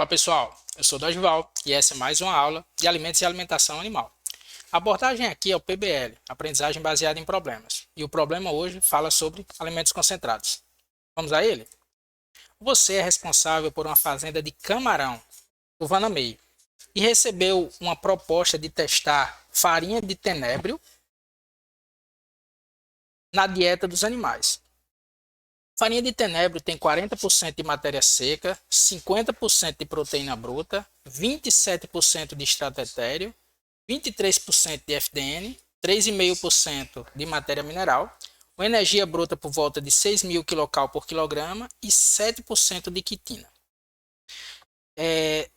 Olá pessoal, eu sou Dorival e essa é mais uma aula de alimentos e alimentação animal. A abordagem aqui é o PBL, aprendizagem baseada em problemas, e o problema hoje fala sobre alimentos concentrados. Vamos a ele? Você é responsável por uma fazenda de camarão, o Vanameio, e recebeu uma proposta de testar farinha de tenebro na dieta dos animais. Farinha de tenebro tem 40% de matéria seca, 50% de proteína bruta, 27% de extrato etéreo, 23% de FDN, 3,5% de matéria mineral, uma energia bruta por volta de 6.000 kcal por quilograma e 7% de quitina.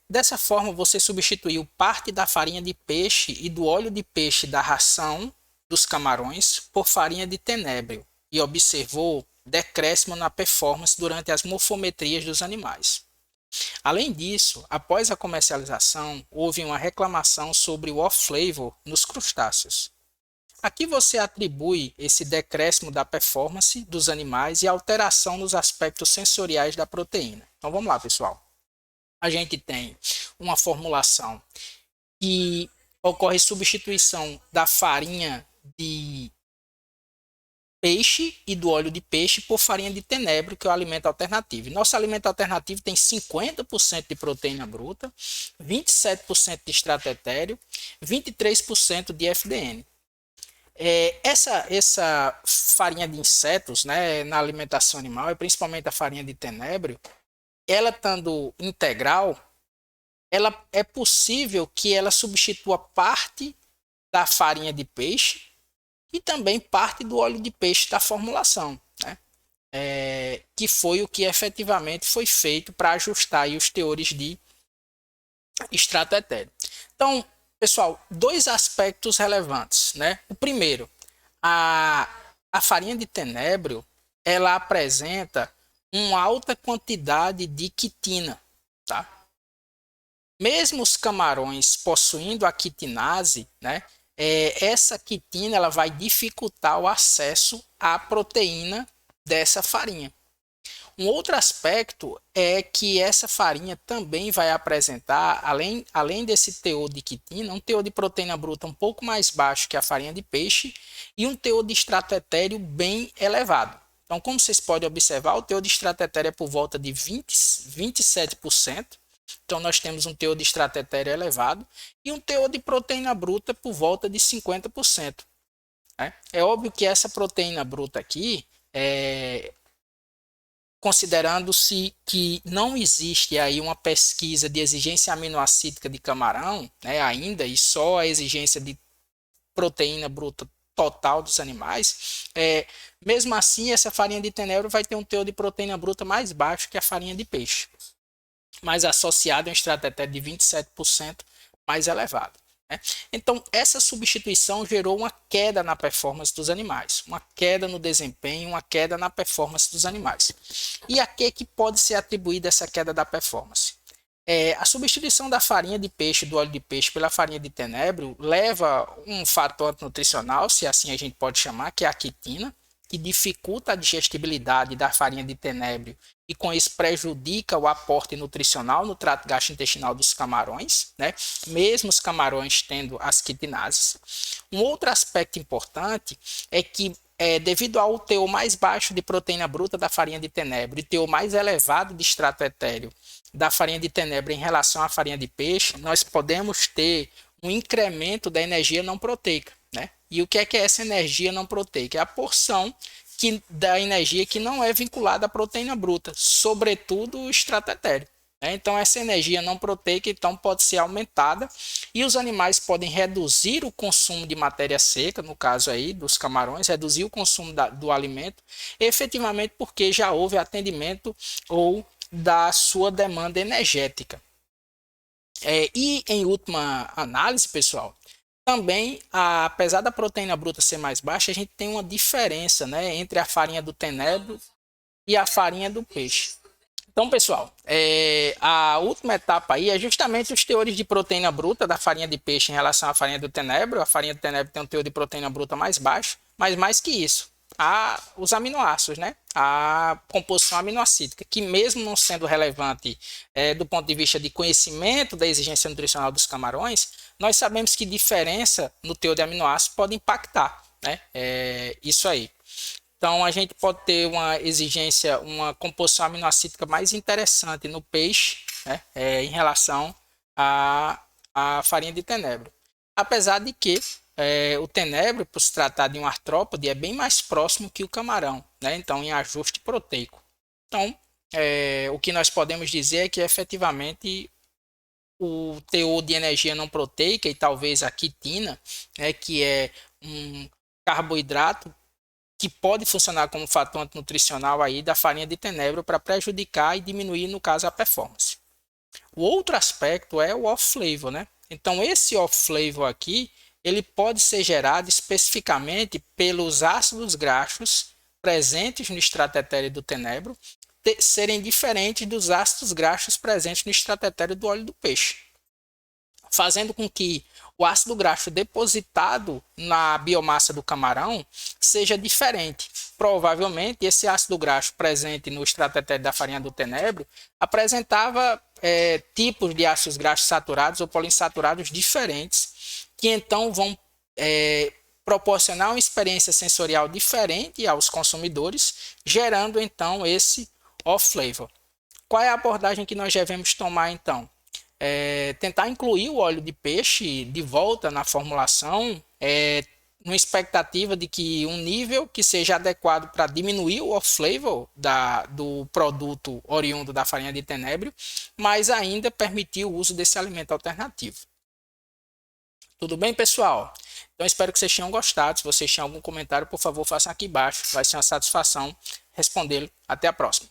Dessa forma, você substituiu parte da farinha de peixe e do óleo de peixe da ração dos camarões por farinha de tenebro e observou decréscimo na performance durante as morfometrias dos animais. Além disso, após a comercialização, houve uma reclamação sobre o off-flavor nos crustáceos. Aqui você atribui esse decréscimo da performance dos animais e alteração nos aspectos sensoriais da proteína. Então vamos lá, pessoal. A gente tem uma formulação que ocorre substituição da farinha de peixe e do óleo de peixe por farinha de tenebro, que é o alimento alternativo. Nosso alimento alternativo tem 50% de proteína bruta, 27% de extrato etéreo, 23% de FDN. Essa farinha de insetos, né, na alimentação animal, e principalmente a farinha de tenebro, ela estando integral, ela é possível que ela substitua parte da farinha de peixe e também parte do óleo de peixe da formulação, né? Que foi o que efetivamente foi feito para ajustar aí os teores de extrato etéreo. Então, pessoal, dois aspectos relevantes, né? O primeiro, a farinha de tenebro, ela apresenta uma alta quantidade de quitina, tá? Mesmo os camarões possuindo a quitinase, né? Essa quitina ela vai dificultar o acesso à proteína dessa farinha. Um outro aspecto é que essa farinha também vai apresentar, além desse teor de quitina, um teor de proteína bruta um pouco mais baixo que a farinha de peixe e um teor de extrato etéreo bem elevado. Então, como vocês podem observar, o teor de extrato etéreo é por volta de 27%. Então, nós temos um teor de extrato etéreo elevado e um teor de proteína bruta por volta de 50%. É óbvio que essa proteína bruta aqui, considerando-se que não existe aí uma pesquisa de exigência aminoácida de camarão, né, ainda, e só a exigência de proteína bruta total dos animais, mesmo assim, essa farinha de tenebro vai ter um teor de proteína bruta mais baixo que a farinha de peixe, mas associado a um extrato etéreo de 27% mais elevado, né? Então, essa substituição gerou uma queda na performance dos animais, uma queda no desempenho, uma queda na performance dos animais. E a que pode ser atribuída essa queda da performance? A substituição da farinha de peixe, do óleo de peixe, pela farinha de tenebro leva um fator nutricional, se assim a gente pode chamar, que é a quitina, que dificulta a digestibilidade da farinha de tenebro e com isso prejudica o aporte nutricional no trato gastrointestinal dos camarões, né? Mesmo os camarões tendo as quitinases. Um outro aspecto importante é que devido ao teor mais baixo de proteína bruta da farinha de tenebro e teor mais elevado de extrato etéreo da farinha de tenebro em relação à farinha de peixe, nós podemos ter um incremento da energia não proteica, né? E o que é essa energia não proteica? É a porção da energia que não é vinculada à proteína bruta, sobretudo o extrato etéreo. Então, essa energia não proteica então, pode ser aumentada e os animais podem reduzir o consumo de matéria seca, no caso aí dos camarões, reduzir o consumo do alimento, efetivamente porque já houve atendimento ou da sua demanda energética. E em última análise, pessoal, também, apesar da proteína bruta ser mais baixa, a gente tem uma diferença, né, entre a farinha do tenebro e a farinha do peixe. Então, pessoal, a última etapa aí é justamente os teores de proteína bruta da farinha de peixe em relação à farinha do tenebro. A farinha do tenebro tem um teor de proteína bruta mais baixo, mas mais que isso, os aminoácidos, né? A composição aminoácidica, que mesmo não sendo relevante do ponto de vista de conhecimento da exigência nutricional dos camarões, nós sabemos que diferença no teor de aminoácidos pode impactar, né? Isso aí. Então, a gente pode ter uma exigência, uma composição aminoácidica mais interessante no peixe, né, em relação à farinha de tenebro. Apesar de que o tenebro, por se tratar de um artrópode, é bem mais próximo que o camarão, né? Então, em ajuste proteico. Então, o que nós podemos dizer é que efetivamente o teor de energia não proteica e talvez a quitina, né, que é um carboidrato que pode funcionar como fator antinutricional aí da farinha de tenebro para prejudicar e diminuir, no caso, a performance. O outro aspecto é o off-flavor, né? Então, esse off-flavor aqui, ele pode ser gerado especificamente pelos ácidos graxos presentes no extrato etéreo do tenebro serem diferentes dos ácidos graxos presentes no extrato etéreo do óleo do peixe, fazendo com que o ácido graxo depositado na biomassa do camarão seja diferente. Provavelmente, esse ácido graxo presente no extrato etéreo da farinha do tenebro apresentava tipos de ácidos graxos saturados ou poliinsaturados diferentes, que então vão proporcionar uma experiência sensorial diferente aos consumidores, gerando então esse off-flavor. Qual é a abordagem que nós devemos tomar então? Tentar incluir o óleo de peixe de volta na formulação, numa expectativa de que um nível que seja adequado para diminuir o off-flavor do produto oriundo da farinha de tenebro, mas ainda permitir o uso desse alimento alternativo. Tudo bem, pessoal? Então, espero que vocês tenham gostado. Se vocês tinham algum comentário, por favor, façam aqui embaixo. Vai ser uma satisfação respondê-lo. Até a próxima.